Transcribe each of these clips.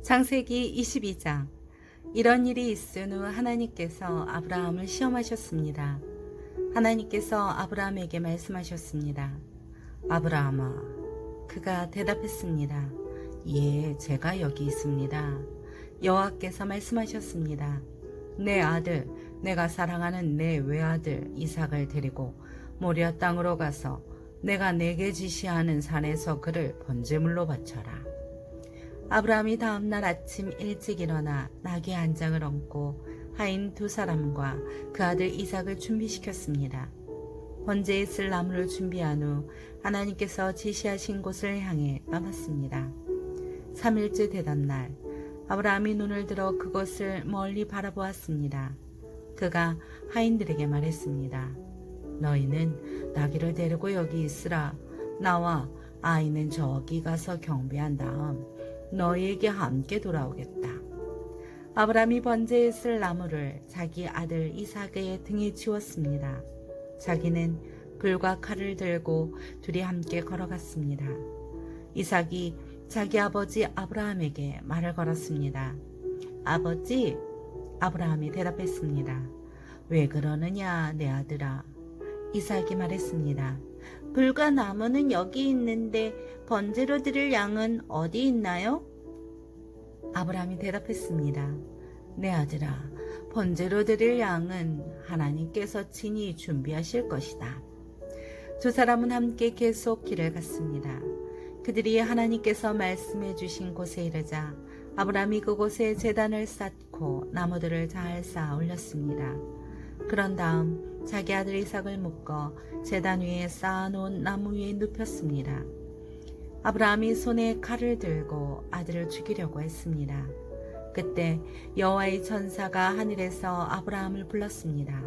창세기 22장. 이런 일이 있은 후 하나님께서 아브라함을 시험하셨습니다. 하나님께서 아브라함에게 말씀하셨습니다. 아브라함아, 그가 대답했습니다. 예, 제가 여기 있습니다. 여호와께서 말씀하셨습니다. 내 아들, 내가 사랑하는 내 외아들 이삭을 데리고 모리아 땅으로 가서 내가 내게 지시하는 산에서 그를 번제물로 바쳐라. 아브라함이 다음날 아침 일찍 일어나 나귀 한 장을 얹고 하인 두 사람과 그 아들 이삭을 준비시켰습니다. 번제에 쓸 나무를 준비한 후 하나님께서 지시하신 곳을 향해 떠났습니다. 3일째 되던 날 아브라함이 눈을 들어 그곳을 멀리 바라보았습니다. 그가 하인들에게 말했습니다. 너희는 나귀를 데리고 여기 있으라. 나와 아이는 저기 가서 경배한 다음 너희에게 함께 돌아오겠다. 아브라함이 번제에 쓸 나무를 자기 아들 이삭의 등에 지웠습니다. 자기는 불과 칼을 들고 둘이 함께 걸어갔습니다. 이삭이 자기 아버지 아브라함에게 말을 걸었습니다. 아버지, 아브라함이 대답했습니다. 왜 그러느냐 내 아들아. 이삭이 말했습니다. 불과 나무는 여기 있는데 번제로 드릴 양은 어디 있나요? 아브라함이 대답했습니다. 내 아들아, 번제로 드릴 양은 하나님께서 친히 준비하실 것이다. 두 사람은 함께 계속 길을 갔습니다. 그들이 하나님께서 말씀해 주신 곳에 이르자 아브라함이 그곳에 제단을 쌓고 나무들을 잘 쌓아 올렸습니다. 그런 다음 자기 아들 이삭을 묶어 제단 위에 쌓아놓은 나무 위에 눕혔습니다. 아브라함이 손에 칼을 들고 아들을 죽이려고 했습니다. 그때 여호와의 천사가 하늘에서 아브라함을 불렀습니다.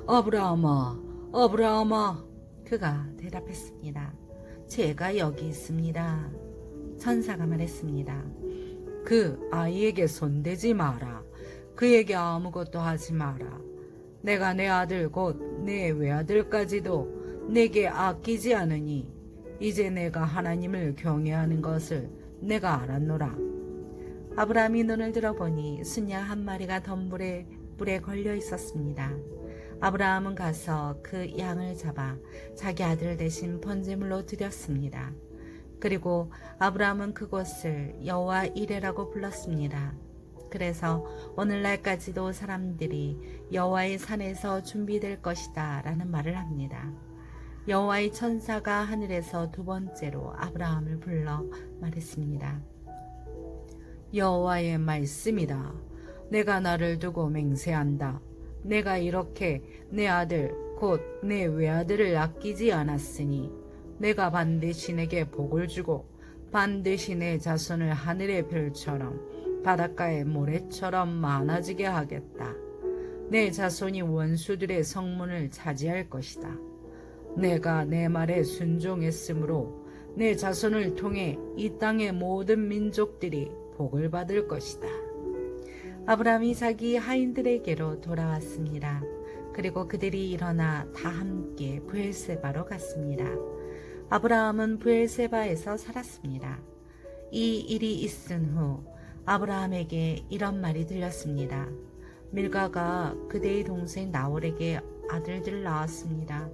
아브라함아, 아브라함아. 그가 대답했습니다. 제가 여기 있습니다. 천사가 말했습니다. 그 아이에게 손대지 마라. 그에게 아무것도 하지 마라. 내가 내 아들 곧 내 외아들까지도 내게 아끼지 않으니 이제 내가 하나님을 경외하는 것을 내가 알았노라. 아브라함이 눈을 들어보니 순양 한 마리가 덤불에 뿔에 걸려 있었습니다. 아브라함은 가서 그 양을 잡아 자기 아들 대신 번제물로 드렸습니다. 그리고 아브라함은 그곳을 여호와 이레라고 불렀습니다. 그래서 오늘날까지도 사람들이 여호와의 산에서 준비될 것이다 라는 말을 합니다. 여호와의 천사가 하늘에서 두 번째로 아브라함을 불러 말했습니다. 여호와의 말씀이다. 내가 나를 두고 맹세한다. 내가 이렇게 내 아들 곧 내 외아들을 아끼지 않았으니 내가 반드시 내게 복을 주고 반드시 내 자손을 하늘의 별처럼 바닷가의 모래처럼 많아지게 하겠다. 내 자손이 원수들의 성문을 차지할 것이다. 내가 내 말에 순종했으므로 내 자손을 통해 이 땅의 모든 민족들이 복을 받을 것이다. 아브라함이 자기 하인들에게로 돌아왔습니다. 그리고 그들이 일어나 다 함께 브엘세바로 갔습니다. 아브라함은 브엘세바에서 살았습니다. 이 일이 있은 후 아브라함에게 이런 말이 들렸습니다. 밀가가 그대의 동생 나홀에게 아들들을 낳았습니다.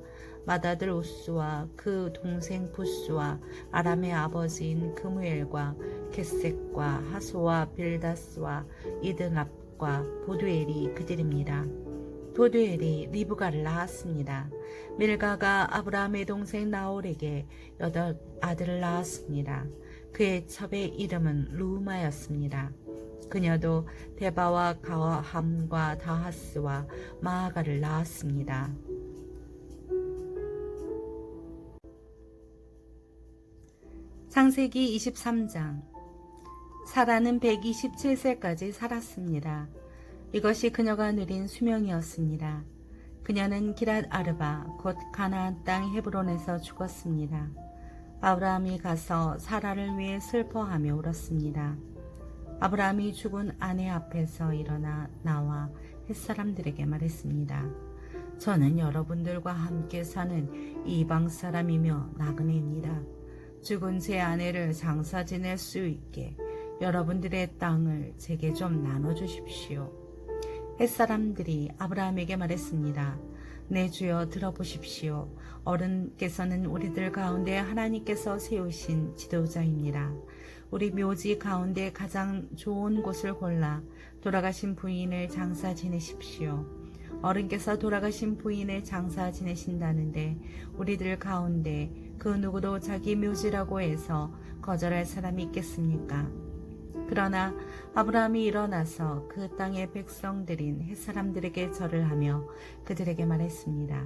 맏아들 우스와 그 동생 부스와 아람의 아버지인 그무엘과 겟셋과 하소와 빌다스와 이드랍과 보두엘이 그들입니다. 보두엘이 리브가를 낳았습니다. 밀가가 아브라함의 동생 나홀에게 8 아들을 낳았습니다. 그의 첩의 이름은 루마였습니다. 그녀도 데바와 가함과 다하스와 마아가를 낳았습니다. 창세기 23장. 사라는 127세까지 살았습니다. 이것이 그녀가 누린 수명이었습니다. 그녀는 기랏 아르바 곧 가나안 땅 헤브론에서 죽었습니다. 아브라함이 가서 사라를 위해 슬퍼하며 울었습니다. 아브라함이 죽은 아내 앞에서 일어나 나와 햇사람들에게 말했습니다. 저는 여러분들과 함께 사는 이방 사람이며 나그네입니다. 죽은 제 아내를 장사 지낼 수 있게 여러분들의 땅을 제게 좀 나눠주십시오. 햇사람들이 아브라함에게 말했습니다. 내 주여 들어보십시오. 어른께서는 우리들 가운데 하나님께서 세우신 지도자입니다. 우리 묘지 가운데 가장 좋은 곳을 골라 돌아가신 부인을 장사 지내십시오. 어른께서 돌아가신 부인을 장사 지내신다는데 우리들 가운데 그 누구도 자기 묘지라고 해서 거절할 사람이 있겠습니까? 그러나 아브라함이 일어나서 그 땅의 백성들인 햇사람들에게 절을 하며 그들에게 말했습니다.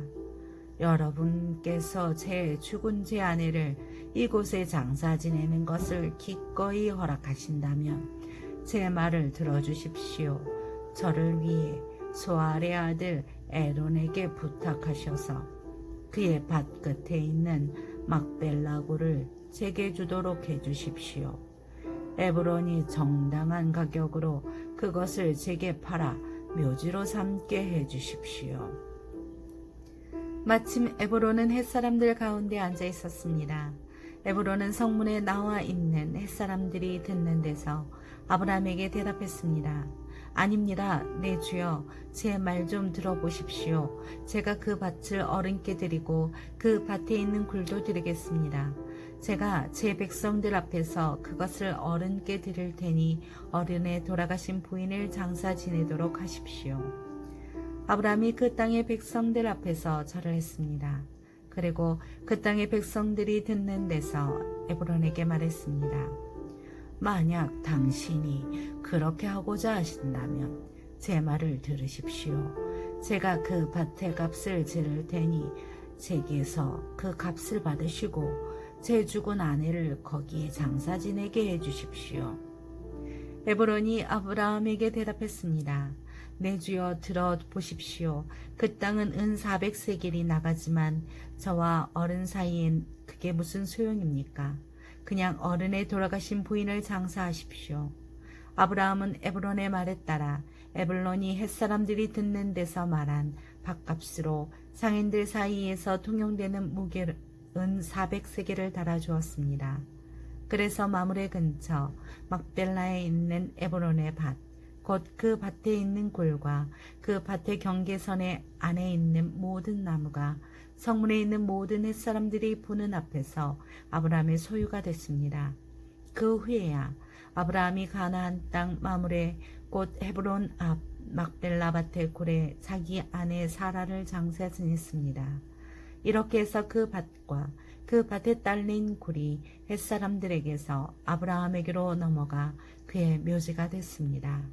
여러분께서 제 죽은 제 아내를 이곳에 장사 지내는 것을 기꺼이 허락하신다면 제 말을 들어주십시오. 저를 위해 소알의 아들 에론에게 부탁하셔서 그의 밭 끝에 있는 막벨라굴을 제게 주도록 해주십시오. 에브론이 정당한 가격으로 그것을 제게 팔아 묘지로 삼게 해주십시오. 마침 에브론은 햇사람들 가운데 앉아 있었습니다. 에브론은 성문에 나와 있는 햇사람들이 듣는 데서 아브라함에게 대답했습니다. 아닙니다. 내 주여, 제 말 좀 들어보십시오. 제가 그 밭을 어른께 드리고 그 밭에 있는 굴도 드리겠습니다. 제가 제 백성들 앞에서 그것을 어른께 드릴 테니 어른의 돌아가신 부인을 장사 지내도록 하십시오. 아브라함이 그 땅의 백성들 앞에서 절을 했습니다. 그리고 그 땅의 백성들이 듣는 데서 에브론에게 말했습니다. 만약 당신이 그렇게 하고자 하신다면 제 말을 들으십시오. 제가 그 밭의 값을 지를 테니 제게서 그 값을 받으시고 제 죽은 아내를 거기에 장사 지내게 해주십시오. 에브론이 아브라함에게 대답했습니다. 내 주여 들어보십시오. 그 땅은 은 400세겔이 나가지만 저와 어른 사이엔 그게 무슨 소용입니까? 그냥 어른의 돌아가신 부인을 장사하십시오. 아브라함은 에브론의 말에 따라 에블론이 햇사람들이 듣는 데서 말한 밭값으로 상인들 사이에서 통용되는 무게를 은 400세겔을 달아주었습니다. 그래서 마므레 근처 막벨라에 있는 에브론의 밭, 곧 그 밭에 있는 굴과 그 밭의 경계선의 안에 있는 모든 나무가 성문에 있는 모든 햇사람들이 보는 앞에서 아브라함의 소유가 됐습니다. 그 후에야 아브라함이 가나안 땅 마므레 곧 헤브론 앞 막벨라 밭의 굴에 자기 아내 사라를 장사 지냈습니다. 이렇게 해서 그 밭과 그 밭에 딸린 굴이 햇사람들에게서 아브라함에게로 넘어가 그의 묘지가 됐습니다.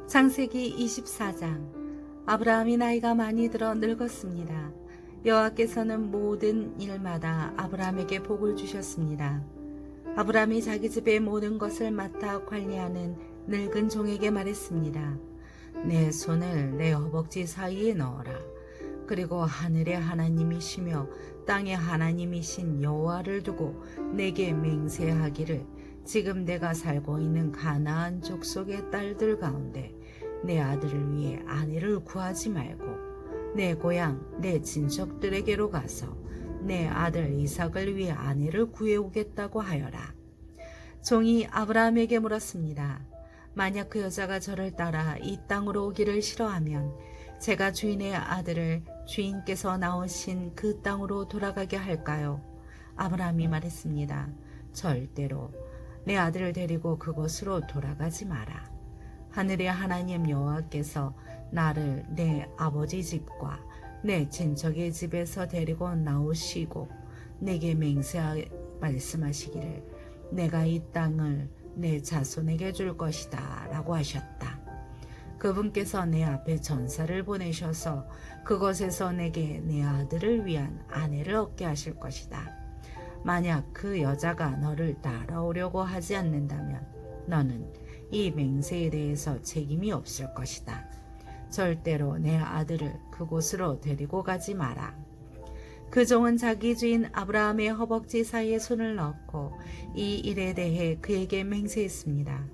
창세기 24장. 아브라함이 나이가 많이 들어 늙었습니다. 여호와께서는 모든 일마다 아브라함에게 복을 주셨습니다. 아브라함이 자기 집의 모든 것을 맡아 관리하는 늙은 종에게 말했습니다. 내 손을 내 허벅지 사이에 넣어라. 그리고 하늘의 하나님이시며 땅의 하나님이신 여호와를 두고 내게 맹세하기를 지금 내가 살고 있는 가나안 족속의 딸들 가운데 내 아들을 위해 아내를 구하지 말고 내 고향 내 친척들에게로 가서 내 아들 이삭을 위해 아내를 구해오겠다고 하여라. 종이 아브라함에게 물었습니다. 만약 그 여자가 저를 따라 이 땅으로 오기를 싫어하면 제가 주인의 아들을 주인께서 나오신 그 땅으로 돌아가게 할까요? 아브라함이 말했습니다. 절대로 내 아들을 데리고 그곳으로 돌아가지 마라. 하늘의 하나님 여호와께서 나를 내 아버지 집과 내 친척의 집에서 데리고 나오시고 내게 말씀하시기를 내가 이 땅을 내 자손에게 줄 것이다 라고 하셨다. 그분께서 내 앞에 전사를 보내셔서 그곳에서 내게 내 아들을 위한 아내를 얻게 하실 것이다. 만약 그 여자가 너를 따라오려고 하지 않는다면 너는 이 맹세에 대해서 책임이 없을 것이다. 절대로 내 아들을 그곳으로 데리고 가지 마라. 그 종은 자기 주인 아브라함의 허벅지 사이에 손을 넣고 이 일에 대해 그에게 맹세했습니다.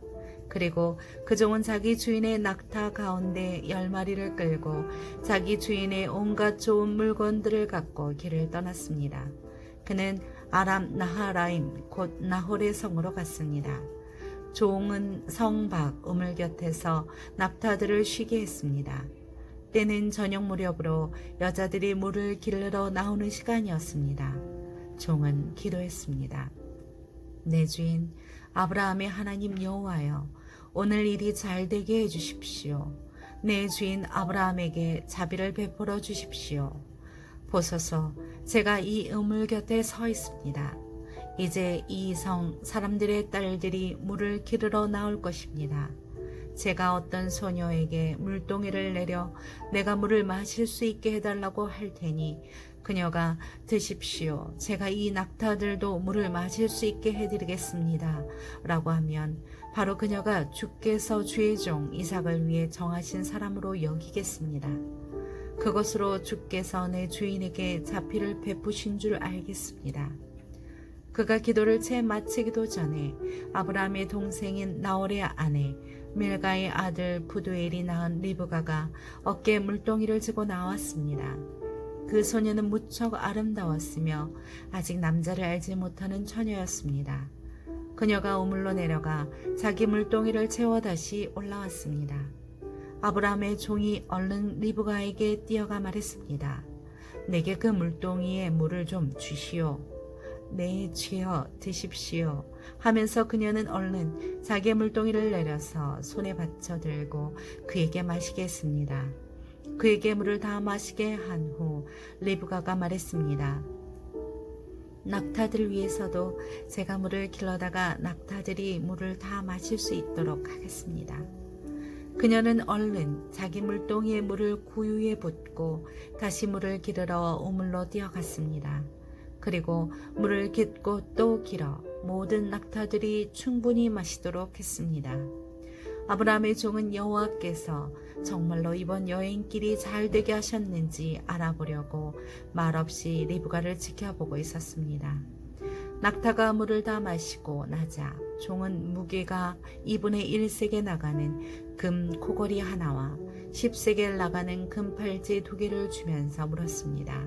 그리고 그 종은 자기 주인의 낙타 가운데 10마리를 끌고 자기 주인의 온갖 좋은 물건들을 갖고 길을 떠났습니다. 그는 아람 나하라임 곧 나홀의 성으로 갔습니다. 종은 성 밖 우물 곁에서 낙타들을 쉬게 했습니다. 때는 저녁 무렵으로 여자들이 물을 길러 나오는 시간이었습니다. 종은 기도했습니다. 내 주인 아브라함의 하나님 여호와여, 오늘 일이 잘 되게 해주십시오. 내 주인 아브라함에게 자비를 베풀어 주십시오. 보소서, 제가 이 우물 곁에 서 있습니다. 이제 이 성 사람들의 딸들이 물을 기르러 나올 것입니다. 제가 어떤 소녀에게 물동이를 내려 내가 물을 마실 수 있게 해달라고 할 테니 그녀가 드십시오. 제가 이 낙타들도 물을 마실 수 있게 해드리겠습니다. 라고 하면 바로 그녀가 주께서 주의 종 이삭을 위해 정하신 사람으로 여기겠습니다. 그것으로 주께서 내 주인에게 자비를 베푸신 줄 알겠습니다. 그가 기도를 채 마치기도 전에 아브라함의 동생인 나홀의 아내 밀가의 아들 부두엘이 낳은 리브가가 어깨에 물동이를 지고 나왔습니다. 그 소녀는 무척 아름다웠으며 아직 남자를 알지 못하는 처녀였습니다. 그녀가 우물로 내려가 자기 물동이를 채워 다시 올라왔습니다. 아브라함의 종이 얼른 리브가에게 뛰어가 말했습니다. 내게 그 물동이에 물을 좀 주시오. 네, 주여 드십시오 하면서 그녀는 얼른 자기의 물동이를 내려서 손에 받쳐 들고 그에게 마시게 했습니다. 그에게 물을 다 마시게 한 후 리브가가 말했습니다. 낙타들 위해서도 제가 물을 길러다가 낙타들이 물을 다 마실 수 있도록 하겠습니다. 그녀는 얼른 자기 물동이에 물을 구유에 붓고 다시 물을 기르러 우물로 뛰어갔습니다. 그리고 물을 깃고 또 길어 모든 낙타들이 충분히 마시도록 했습니다. 아브라함의 종은 여호와께서 정말로 이번 여행길이 잘 되게 하셨는지 알아보려고 말없이 리브가를 지켜보고 있었습니다. 낙타가 물을 다 마시고 나자 종은 무게가 2분의 1세겔 나가는 금 코걸이 하나와 10세겔 나가는 금 팔찌 2개를 주면서 물었습니다.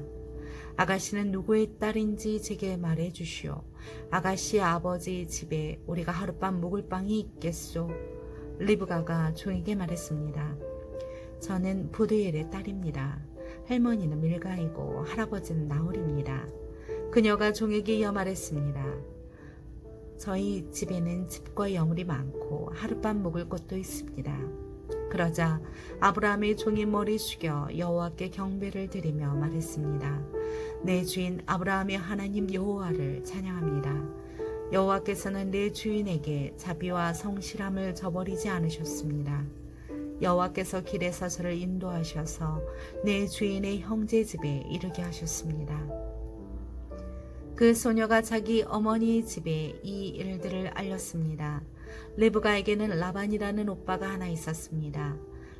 아가씨는 누구의 딸인지 제게 말해 주시오. 아가씨의 아버지 집에 우리가 하룻밤 묵을 방이 있겠소? 리브가가 종에게 말했습니다. 저는 부두엘의 딸입니다. 할머니는 밀가이고 할아버지는 나홀입니다. 그녀가 종에게 이어 말했습니다. 저희 집에는 집과 여물이 많고 하룻밤 묵을 곳도 있습니다. 그러자 아브라함의 종이 머리 숙여 여호와께 경배를 드리며 말했습니다. 내 주인 아브라함의 하나님 여호와를 찬양합니다. 여호와께서는 내 주인에게 자비와 성실함을 저버리지 않으셨습니다. 여호와께서 길에서 저를 인도하셔서 내 주인의 형제 집에 이르게 하셨습니다. 그 소녀가 자기 어머니의 집에 이 일들을 알렸습니다. 리브가에게는 라반이라는 오빠가 하나 있었습니다.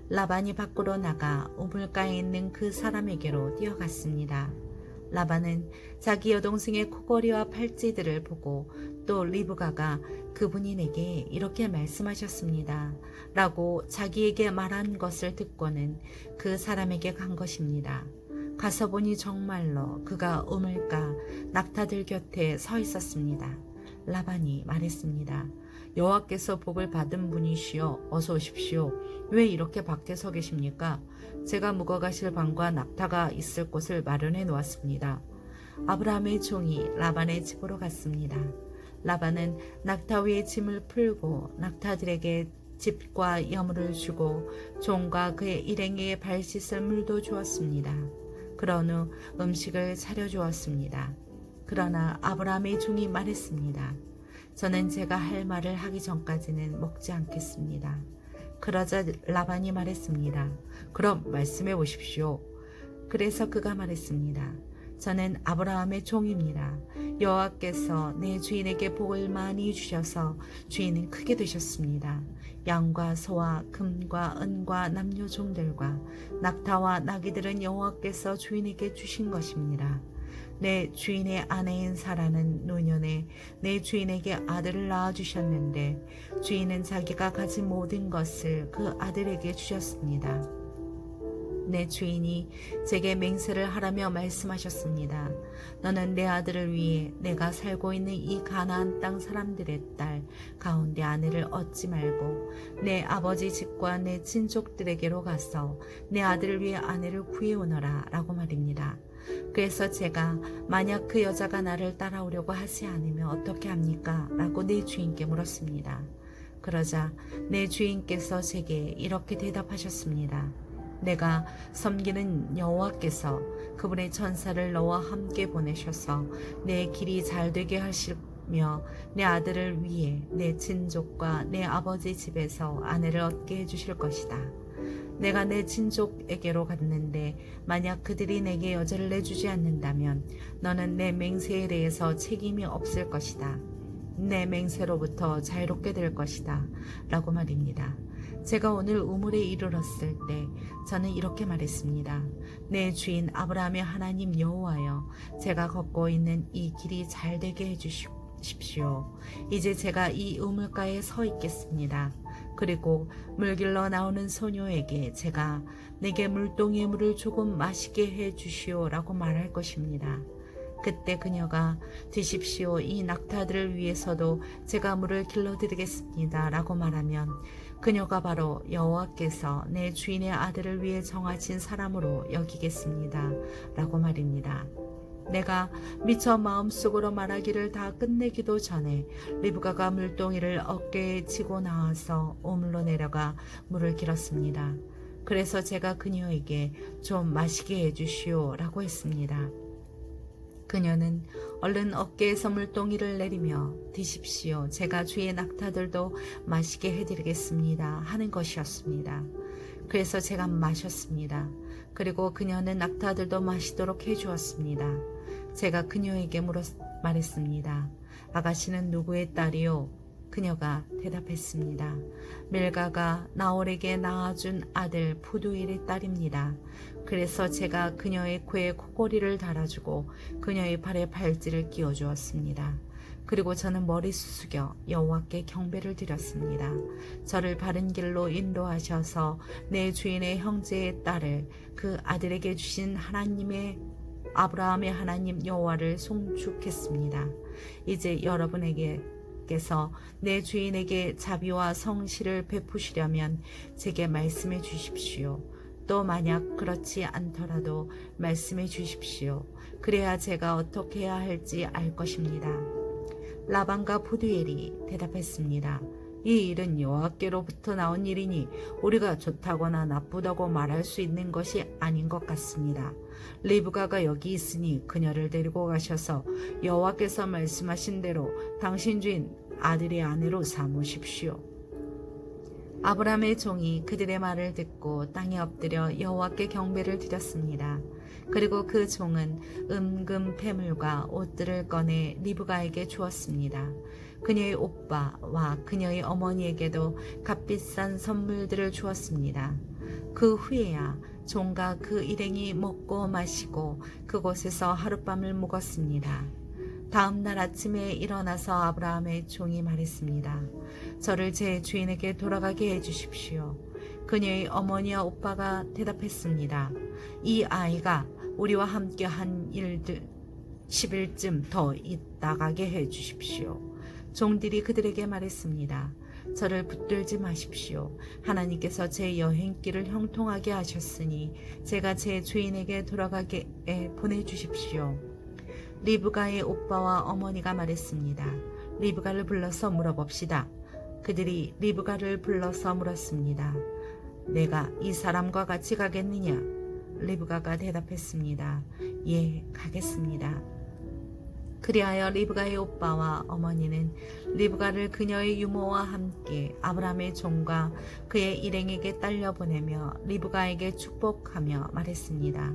라반이 밖으로 나가 우물가에 있는 그 사람에게로 뛰어갔습니다. 라반은 자기 여동생의 코걸이와 팔찌들을 보고 또 리브가가 그분이 내게 이렇게 말씀하셨습니다. 라고 자기에게 말한 것을 듣고는 그 사람에게 간 것입니다. 가서 보니 정말로 그가 우물가 낙타들 곁에 서 있었습니다. 라반이 말했습니다. 여호와께서 복을 받은 분이시여 어서 오십시오. 왜 이렇게 밖에 서 계십니까? 제가 묵어가실 방과 낙타가 있을 곳을 마련해 놓았습니다. 아브라함의 종이 라반의 집으로 갔습니다. 라반은 낙타 위에 짐을 풀고 낙타들에게 집과 여물을 주고 종과 그의 일행에게 발 씻을 물도 주었습니다. 그런 후 음식을 차려주었습니다. 그러나 아브라함의 종이 말했습니다. 저는 제가 할 말을 하기 전까지는 먹지 않겠습니다. 그러자 라반이 말했습니다. 그럼 말씀해 보십시오. 그래서 그가 말했습니다. 저는 아브라함의 종입니다. 여호와께서 내 주인에게 복을 많이 주셔서 주인은 크게 되셨습니다. 양과 소와 금과 은과 남녀 종들과 낙타와 나귀들은 여호와께서 주인에게 주신 것입니다. 내 주인의 아내인 사라는 노년에 내 주인에게 아들을 낳아주셨는데 주인은 자기가 가진 모든 것을 그 아들에게 주셨습니다. 내 주인이 제게 맹세를 하라며 말씀하셨습니다. 너는 내 아들을 위해 내가 살고 있는 이 가나안 땅 사람들의 딸 가운데 아내를 얻지 말고 내 아버지 집과 내 친족들에게로 가서 내 아들을 위해 아내를 구해오너라 라고 말입니다. 그래서 제가 만약 그 여자가 나를 따라오려고 하지 않으면 어떻게 합니까? 라고 내 주인께 물었습니다. 그러자 내 주인께서 제게 이렇게 대답하셨습니다. 내가 섬기는 여호와께서 그분의 천사를 너와 함께 보내셔서 내 길이 잘 되게 하시며 내 아들을 위해 내 친족과 내 아버지 집에서 아내를 얻게 해주실 것이다. 내가 내 친족에게로 갔는데 만약 그들이 내게 여자를 내주지 않는다면 너는 내 맹세에 대해서 책임이 없을 것이다. 내 맹세로부터 자유롭게 될 것이다 라고 말입니다. 제가 오늘 우물에 이르렀을 때 저는 이렇게 말했습니다. 내 주인 아브라함의 하나님 여호와여, 제가 걷고 있는 이 길이 잘 되게 해주십시오. 이제 제가 이 우물가에 서 있겠습니다. 그리고 물길러 나오는 소녀에게 제가 내게 물동이의 물을 조금 마시게 해주시오 라고 말할 것입니다. 그때 그녀가 드십시오. 이 낙타들을 위해서도 제가 물을 길러드리겠습니다 라고 말하면 그녀가 바로 여호와께서 내 주인의 아들을 위해 정하신 사람으로 여기겠습니다 라고 말입니다. 내가 미처 마음속으로 말하기를 다 끝내기도 전에 리브가가 물동이를 어깨에 지고 나와서 우물로 내려가 물을 길었습니다. 그래서 제가 그녀에게 좀 마시게 해주시오 라고 했습니다. 그녀는 얼른 어깨에서 물동이를 내리며 드십시오. 제가 주의 낙타들도 마시게 해드리겠습니다 하는 것이었습니다. 그래서 제가 마셨습니다. 그리고 그녀는 낙타들도 마시도록 해주었습니다. 제가 그녀에게 말했습니다. 아가씨는 누구의 딸이요? 그녀가 대답했습니다. 밀가가 나홀에게 낳아준 아들 푸두엘의 딸입니다. 그래서 제가 그녀의 코에 코골이를 달아주고 그녀의 발에 발찌를 끼워주었습니다. 그리고 저는 머리 숙여 여호와께 경배를 드렸습니다. 저를 바른 길로 인도하셔서 내 주인의 형제의 딸을 그 아들에게 주신 아브라함의 하나님 여호와를 송축했습니다. 이제 여러분께서 내 주인에게 자비와 성실을 베푸시려면 제게 말씀해 주십시오. 또 만약 그렇지 않더라도 말씀해 주십시오. 그래야 제가 어떻게 해야 할지 알 것입니다. 라반과 푸두엘이 대답했습니다. 이 일은 여호와께로부터 나온 일이니 우리가 좋다거나 나쁘다고 말할 수 있는 것이 아닌 것 같습니다. 리브가가 여기 있으니 그녀를 데리고 가셔서 여호와께서 말씀하신 대로 당신 주인 아들의 아내로 삼으십시오. 아브라함의 종이 그들의 말을 듣고 땅에 엎드려 여호와께 경배를 드렸습니다. 그리고 그 종은 은금 패물과 옷들을 꺼내 리브가에게 주었습니다. 그녀의 오빠와 그녀의 어머니에게도 값비싼 선물들을 주었습니다. 그 후에야 종과 그 일행이 먹고 마시고 그곳에서 하룻밤을 묵었습니다. 다음 날 아침에 일어나서 아브라함의 종이 말했습니다. 저를 제 주인에게 돌아가게 해주십시오. 그녀의 어머니와 오빠가 대답했습니다. 이 아이가 우리와 함께 한 일들 10일쯤 더 있다가게 해주십시오. 종들이 그들에게 말했습니다. 저를 붙들지 마십시오. 하나님께서 제 여행길을 형통하게 하셨으니 제가 제 주인에게 돌아가게 보내주십시오. 리브가의 오빠와 어머니가 말했습니다. 리브가를 불러서 물어봅시다. 그들이 리브가를 불러서 물었습니다. 내가 이 사람과 같이 가겠느냐? 리브가가 대답했습니다. 예, 가겠습니다. 그리하여 리브가의 오빠와 어머니는 리브가를 그녀의 유모와 함께 아브라함의 종과 그의 일행에게 딸려 보내며 리브가에게 축복하며 말했습니다.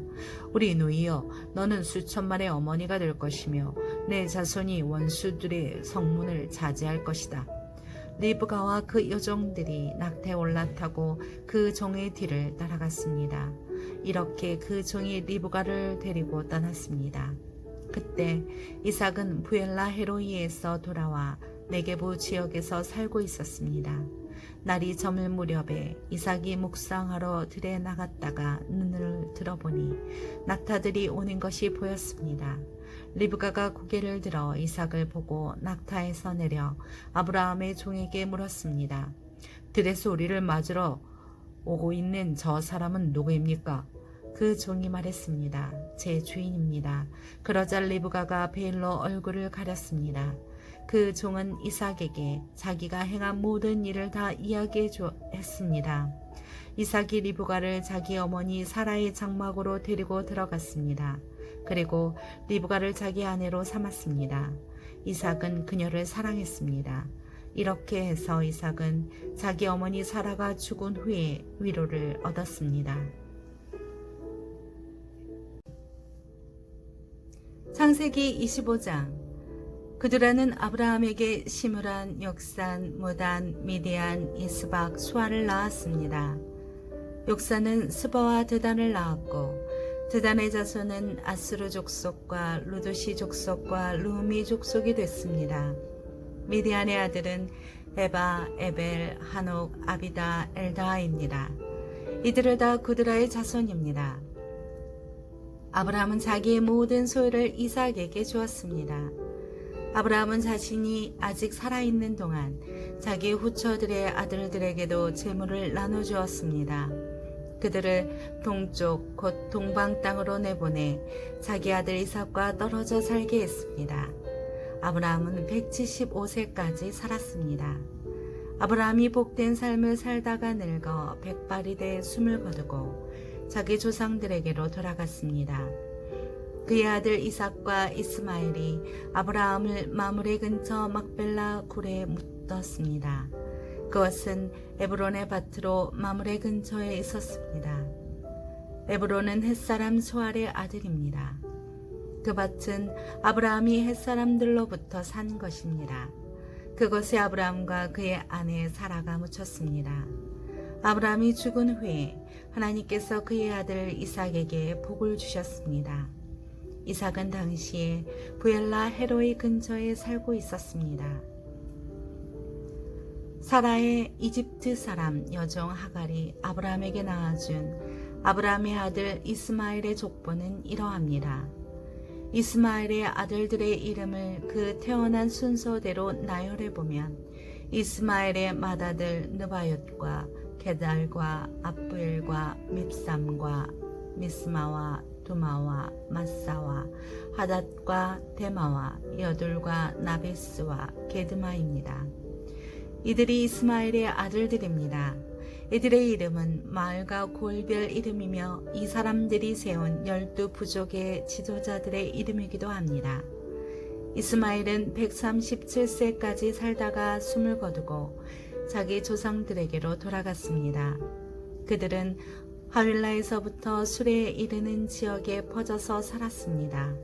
우리 누이여, 너는 수천만의 어머니가 될 것이며 내 자손이 원수들의 성문을 차지할 것이다. 리브가와 그 여종들이 낙타에 올라타고 그 종의 뒤를 따라갔습니다. 이렇게 그 종이 리브가를 데리고 떠났습니다. 그때 이삭은 부엘라 헤로이에서 돌아와 네게부 지역에서 살고 있었습니다. 날이 저물 무렵에 이삭이 묵상하러 들에 나갔다가 눈을 들어보니 낙타들이 오는 것이 보였습니다. 리브가가 고개를 들어 이삭을 보고 낙타에서 내려 아브라함의 종에게 물었습니다. 들에서 우리를 맞으러 오고 있는 저 사람은 누구입니까? 그 종이 말했습니다. 제 주인입니다. 그러자 리브가가 베일로 얼굴을 가렸습니다. 그 종은 이삭에게 자기가 행한 모든 일을 다 이야기했습니다. 이삭이 리브가를 자기 어머니 사라의 장막으로 데리고 들어갔습니다. 그리고 리브가를 자기 아내로 삼았습니다. 이삭은 그녀를 사랑했습니다. 이렇게 해서 이삭은 자기 어머니 사라가 죽은 후에 위로를 얻었습니다. 창세기 25장. 그들은 아브라함에게 시므란, 역산, 무단, 미디안, 이스박, 수아를 낳았습니다. 역산은 스바와 드단을 낳았고 드단의 자손은 아스루 족속과 루두시 족속과 루미 족속이 됐습니다. 미디안의 아들은 에바, 에벨, 한옥, 아비다, 엘다입니다. 이들은 다 구드라의 자손입니다. 아브라함은 자기의 모든 소유를 이삭에게 주었습니다. 아브라함은 자신이 아직 살아있는 동안 자기 후처들의 아들들에게도 재물을 나눠주었습니다. 그들을 동쪽 곧 동방 땅으로 내보내 자기 아들 이삭과 떨어져 살게 했습니다. 아브라함은 175세까지 살았습니다. 아브라함이 복된 삶을 살다가 늙어 백발이 돼 숨을 거두고 자기 조상들에게로 돌아갔습니다. 그의 아들 이삭과 이스마엘이 아브라함을 마므레 근처 막벨라 굴에 묻었습니다. 그것은 에브론의 밭으로 마므레 근처에 있었습니다. 에브론은 햇사람 수알의 아들입니다. 그 밭은 아브라함이 햇사람들로부터 산 것입니다. 그것에 아브라함과 그의 아내 사라가 묻혔습니다. 아브라함이 죽은 후에 하나님께서 그의 아들 이삭에게 복을 주셨습니다. 이삭은 당시에 부엘라 헤로이 근처에 살고 있었습니다. 사라의 이집트 사람 여종 하갈이 아브라함에게 낳아준 아브라함의 아들 이스마엘의 족보는 이러합니다. 이스마엘의 아들들의 이름을 그 태어난 순서대로 나열해보면 이스마엘의 맏아들 느바옅과 게달과 압부엘과 밉삼과 미스마와 두마와 마사와 하닷과 데마와 여둘과 나베스와 게드마입니다. 이들이 이스마엘의 아들들입니다. 이들의 이름은 마을과 골별 이름이며 이 사람들이 세운 12부족의 지도자들의 이름이기도 합니다. 이스마엘은 137세까지 살다가 숨을 거두고 자기 조상들에게로 돌아갔습니다. 그들은 하윌라에서부터 술에 이르는 지역에 퍼져서 살았습니다.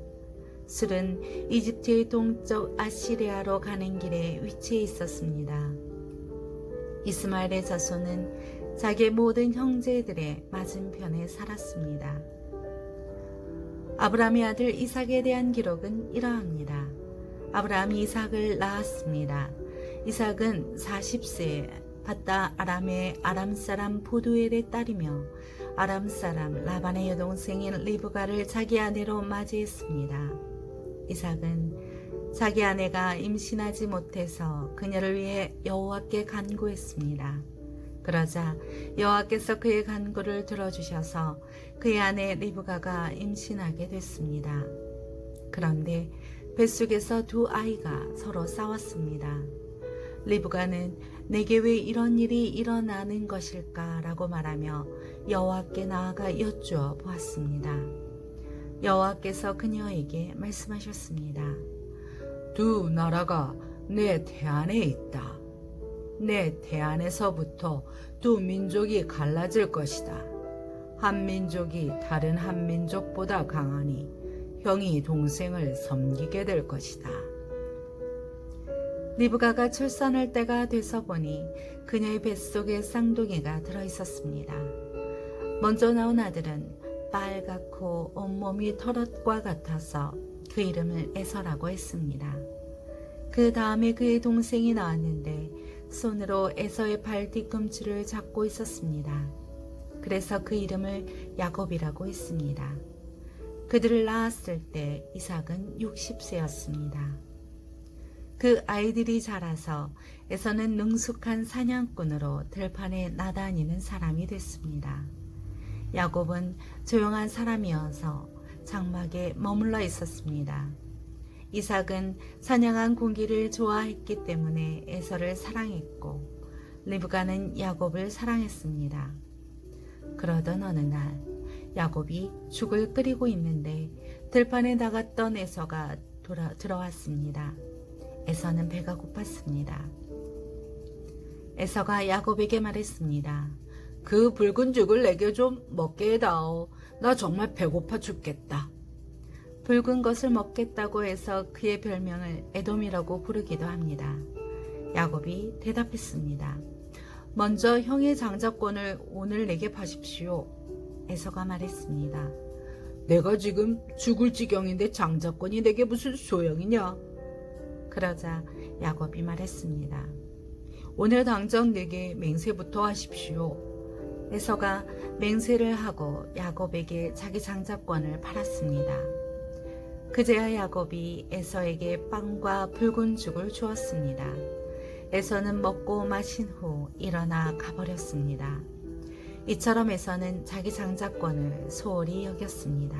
술은 이집트의 동쪽 아시리아로 가는 길에 위치해 있었습니다. 이스마엘의 자손은 자기의 모든 형제들의 맞은편에 살았습니다. 아브라함의 아들 이삭에 대한 기록은 이러합니다. 아브라함이 이삭을 낳았습니다. 이삭은 40세에 바다 아람의 아람 사람 보두엘의 딸이며 아람 사람 라반의 여동생인 리브가를 자기 아내로 맞이했습니다. 이삭은 자기 아내가 임신하지 못해서 그녀를 위해 여호와께 간구했습니다. 그러자 여호와께서 그의 간구를 들어주셔서 그의 아내 리브가가 임신하게 됐습니다. 그런데 뱃속에서 두 아이가 서로 싸웠습니다. 리브가는 내게 왜 이런 일이 일어나는 것일까 라고 말하며 여호와께 나아가 여쭈어 보았습니다. 여호와께서 그녀에게 말씀하셨습니다. 두 나라가 내 태안에 있다. 내 태안에서부터 두 민족이 갈라질 것이다. 한 민족이 다른 한 민족보다 강하니 형이 동생을 섬기게 될 것이다. 리브가가 출산할 때가 돼서 보니 그녀의 뱃속에 쌍둥이가 들어있었습니다. 먼저 나온 아들은 빨갛고 온몸이 털옷과 같아서 그 이름을 에서라고 했습니다. 그 다음에 그의 동생이 나왔는데 손으로 에서의 발 뒤꿈치를 잡고 있었습니다. 그래서 그 이름을 야곱이라고 했습니다. 그들을 낳았을 때 이삭은 60세였습니다. 그 아이들이 자라서 에서는 능숙한 사냥꾼으로 들판에 나다니는 사람이 됐습니다. 야곱은 조용한 사람이어서 장막에 머물러 있었습니다. 이삭은 사냥한 공기를 좋아했기 때문에 에서를 사랑했고 리브가는 야곱을 사랑했습니다. 그러던 어느 날 야곱이 죽을 끓이고 있는데 들판에 나갔던 에서가 들어왔습니다. 에서는 배가 고팠습니다. 에서가 야곱에게 말했습니다. 그 붉은 죽을 내게 좀 먹게 해다오. 나 정말 배고파 죽겠다. 붉은 것을 먹겠다고 해서 그의 별명을 에돔이라고 부르기도 합니다. 야곱이 대답했습니다. 먼저 형의 장자권을 오늘 내게 파십시오. 에서가 말했습니다. 내가 지금 죽을 지경인데 장자권이 내게 무슨 소용이냐? 그러자 야곱이 말했습니다. 오늘 당장 내게 맹세부터 하십시오. 에서가 맹세를 하고 야곱에게 자기 장자권을 팔았습니다. 그제야 야곱이 에서에게 빵과 붉은 죽을 주었습니다. 에서는 먹고 마신 후 일어나 가버렸습니다. 이처럼 에서는 자기 장자권을 소홀히 여겼습니다.